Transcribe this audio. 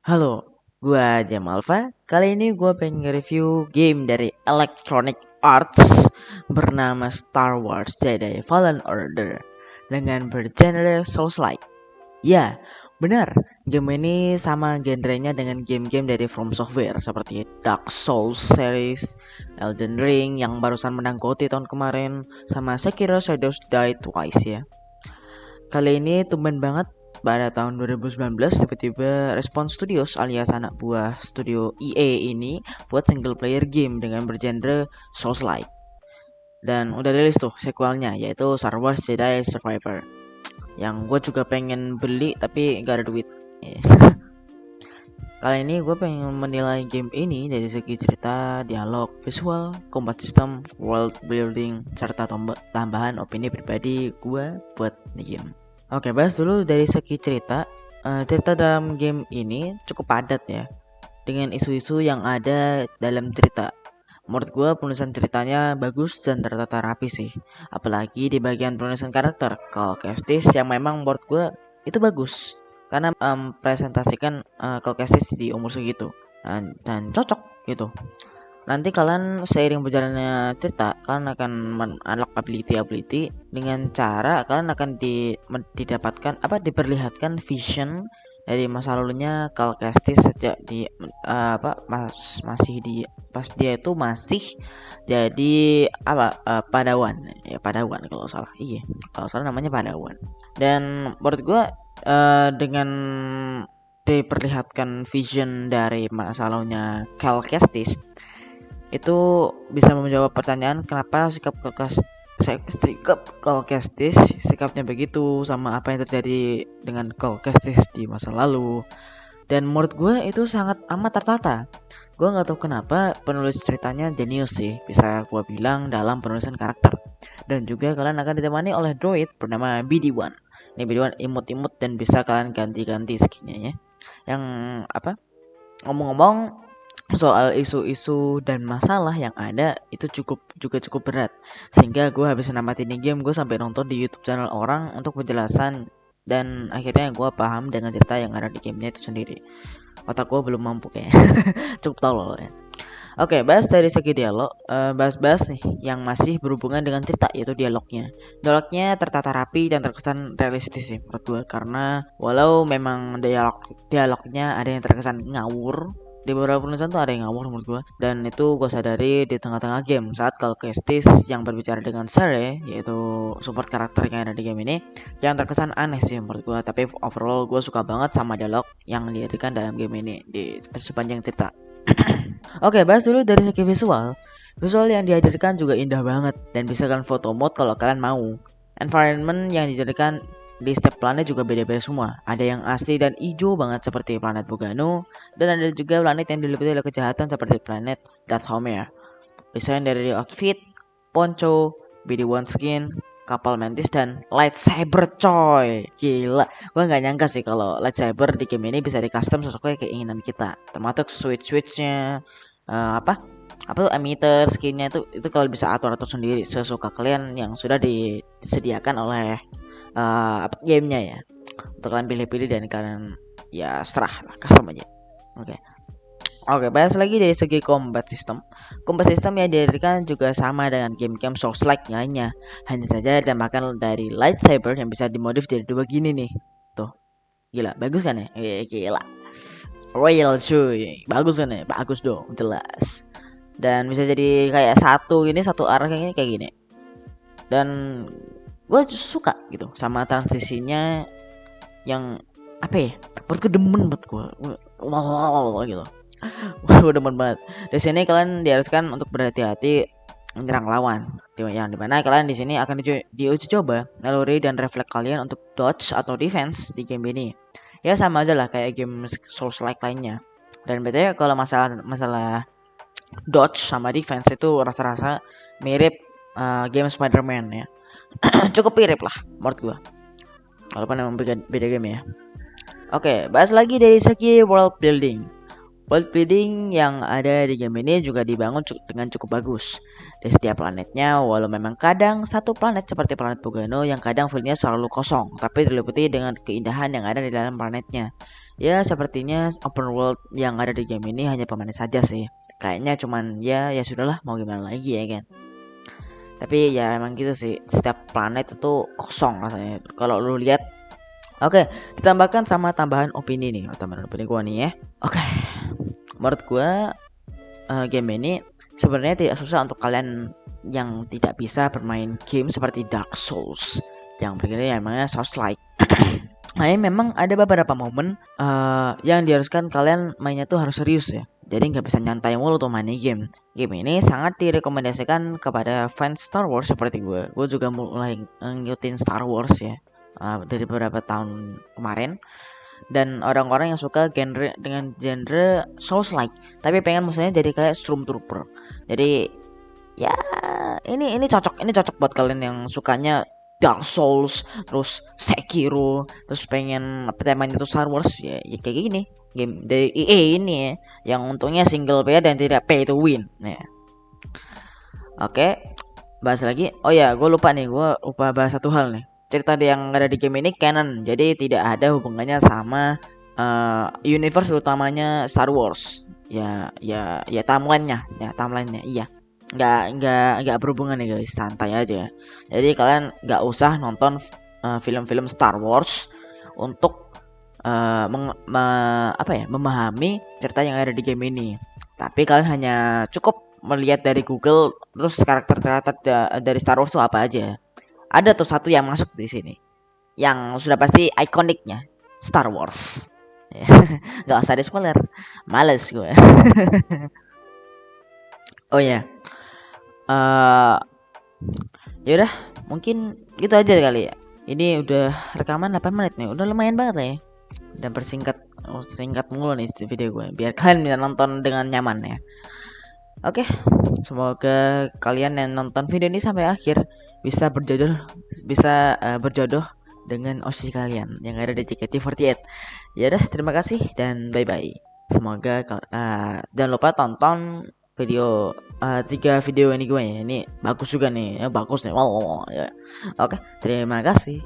Halo, gua Jamalva. Kali ini gua pengen nge-review game dari Electronic Arts bernama Star Wars Jedi Fallen Order dengan bergenre Souls-like. Ya, benar. Game ini sama genrenya dengan game-game dari From Software seperti Dark Souls series, Elden Ring yang barusan menang GOTY tahun kemarin, sama Sekiro Shadows Die Twice ya. Kali ini tumben banget pada tahun 2019 tiba-tiba Respawn Studios alias anak buah studio EA ini buat single player game dengan bergenre Souls-like. Dan udah rilis tuh sequelnya yaitu Star Wars Jedi Survivor. Yang gue juga pengen beli tapi gak ada duit. Kali ini gue pengen menilai game ini dari segi cerita, dialog, visual, combat system, world building, serta tambahan opini pribadi gue buat game. Oke, bahas dulu dari segi cerita. Cerita dalam game ini cukup padat ya, dengan isu-isu yang ada dalam cerita. Menurut gue penulisan ceritanya bagus dan tertata rapi sih. Apalagi di bagian penulisan karakter, Cal Kestis yang memang menurut gue itu bagus. Karena presentasikan Cal Kestis di umur segitu dan cocok gitu. Nanti kalian seiring berjalannya cerita, kalian akan unlock ability dengan cara kalian akan diperlihatkan vision dari masa lalunya Cal Kestis sejak pas dia itu masih jadi Padawan ya, Padawan kalau salah. Iya, kalau salah namanya Padawan. Dan menurut gue dengan diperlihatkan vision dari masa lalunya Cal Kestis itu bisa menjawab pertanyaan kenapa sikap Cal Kestis sikapnya begitu, sama apa yang terjadi dengan Cal Kestis di masa lalu. Dan menurut gue itu sangat amat tertata. Gue nggak tahu kenapa penulis ceritanya jenius sih, bisa gue bilang dalam penulisan karakter. Dan juga kalian akan ditemani oleh droid bernama BD-1. Ini BD-1 imut-imut dan bisa kalian ganti-ganti skinnya ya. Yang ngomong-ngomong soal isu-isu dan masalah yang ada itu cukup berat, sehingga gue habis namatin game gue sampai nonton di YouTube channel orang untuk penjelasan, dan akhirnya gue paham dengan cerita yang ada di gamenya itu sendiri. Otak gue belum mampu kayaknya. Cukup tolol ya. Oke, bahas dari segi dialog, bahas nih yang masih berhubungan dengan cerita, yaitu dialognya. Dialognya tertata rapi dan terkesan realistis sih menurut gue, karena walau memang dialognya ada yang terkesan ngawur, di beberapa penulisan tuh ada yang ngawur menurut gue, dan itu gue sadari di tengah-tengah game saat Cal Kestis yang berbicara dengan Sere, yaitu support karakter yang ada di game ini, yang terkesan aneh sih menurut gue. Tapi overall gue suka banget sama dialog yang dihadirkan dalam game ini di sepanjang cerita. Oke, bahas dulu dari segi visual. Visual yang dihadirkan juga indah banget dan bisa kalian foto mode kalau kalian mau. Environment yang dihadirkan di setiap planet juga beda-beda semua. Ada yang asli dan hijau banget seperti planet Bogano, dan ada juga planet yang diliputi oleh kejahatan seperti planet Dathomir. Desain dari outfit, poncho, BD-1 skin, kapal mantis, dan lightsaber coy. Gila, gue gak nyangka sih kalau lightsaber di game ini bisa di custom sesuai keinginan kita, termasuk switch-nya, apa tuh emitter skinnya itu kalau bisa atur sendiri sesuka kalian yang sudah disediakan oleh gamenya ya, untuk kalian pilih-pilih dan kalian ya serah lah, custom aja. Oke, bahas lagi dari segi combat system. Combat system yang dihadirkan juga sama dengan game-game Souls-like lainnya. Hanya saja ada makan dari lightsaber yang bisa dimodif jadi dua gini nih. Tuh, gila, bagus kan ya? Gila, royal cuy, bagus kan ya? Bagus dong, jelas. Dan bisa jadi kayak satu arah kayak gini. Dan gue suka gitu sama transisinya yang apa ya? Buat gue demen buat gue. Wow gitu. Wah, demen banget. Di sini kalian diharuskan untuk berhati-hati menyerang lawan. Yang dimana kalian di sini akan diuji coba naluri dan refleks kalian untuk dodge atau defense di game ini. Ya sama aja lah kayak game Souls-like lainnya. Dan btw kalau masalah dodge sama defense itu rasa-rasa mirip game Spider-Man ya. Cukup mirip lah menurut gua. Walaupun memang beda game ya. Oke, bahas lagi dari segi world building. World building yang ada di game ini juga dibangun dengan cukup bagus. Di setiap planetnya, walau memang kadang satu planet seperti planet Bogano yang kadang feel-nya selalu kosong, tapi diliputi dengan keindahan yang ada di dalam planetnya. Ya sepertinya open world yang ada di game ini hanya pemanis saja sih. Kayaknya cuman ya sudahlah, mau gimana lagi ya kan. Tapi ya emang gitu sih, setiap planet itu kosong rasanya kalau lu lihat. Oke, ditambahkan sama tambahan opini nih, tambahan opini gua nih ya. Oke, menurut gua game ini sebenarnya tidak susah untuk kalian yang tidak bisa bermain game seperti Dark Souls yang begini ya, emangnya Souls-like. Nah, memang ada beberapa momen yang diharuskan kalian mainnya tuh harus serius ya. Jadi nggak bisa nyantai mulu tuh main game. Game ini sangat direkomendasikan kepada fans Star Wars seperti gue. Gue juga mulai ngikutin Star Wars ya dari beberapa tahun kemarin. Dan orang-orang yang suka genre Souls-like, tapi pengen musuhnya jadi kayak Stormtrooper. Jadi ya ini cocok buat kalian yang sukanya Dark Souls, terus Sekiro, terus pengen temanya itu Star Wars ya kayak gini. Game dari EA ini ya, yang untungnya single player dan tidak pay to win. Ya. Oke, bahas lagi. Oh ya, gue lupa bahas satu hal nih. Cerita yang ada di game ini canon, jadi tidak ada hubungannya sama universe utamanya Star Wars. Ya timelinenya, iya. Nggak berhubungan nih guys, santai aja. Jadi kalian nggak usah nonton film-film Star Wars untuk memahami cerita yang ada di game ini. Tapi kalian hanya cukup melihat dari Google, terus karakter-karakter dari Star Wars itu apa aja. Ada tuh satu yang masuk di sini, yang sudah pasti ikoniknya Star Wars. Nggak usah di spoiler, males gue. Oh ya, yaudah mungkin gitu aja kali ya. Ini udah rekaman 8 menit nih, udah lumayan banget lah ya. Dan singkat mulu nih video gue, biar kalian bisa nonton dengan nyaman ya. Oke, semoga kalian yang nonton video ini sampai akhir bisa berjodoh dengan OC kalian yang ada di JKT48. Ya udah, terima kasih dan bye bye. Semoga jangan lupa tonton video 3 video ini gue ya. Ini bagus juga nih, ya bagus nih. Wow, ya. Oke, terima kasih.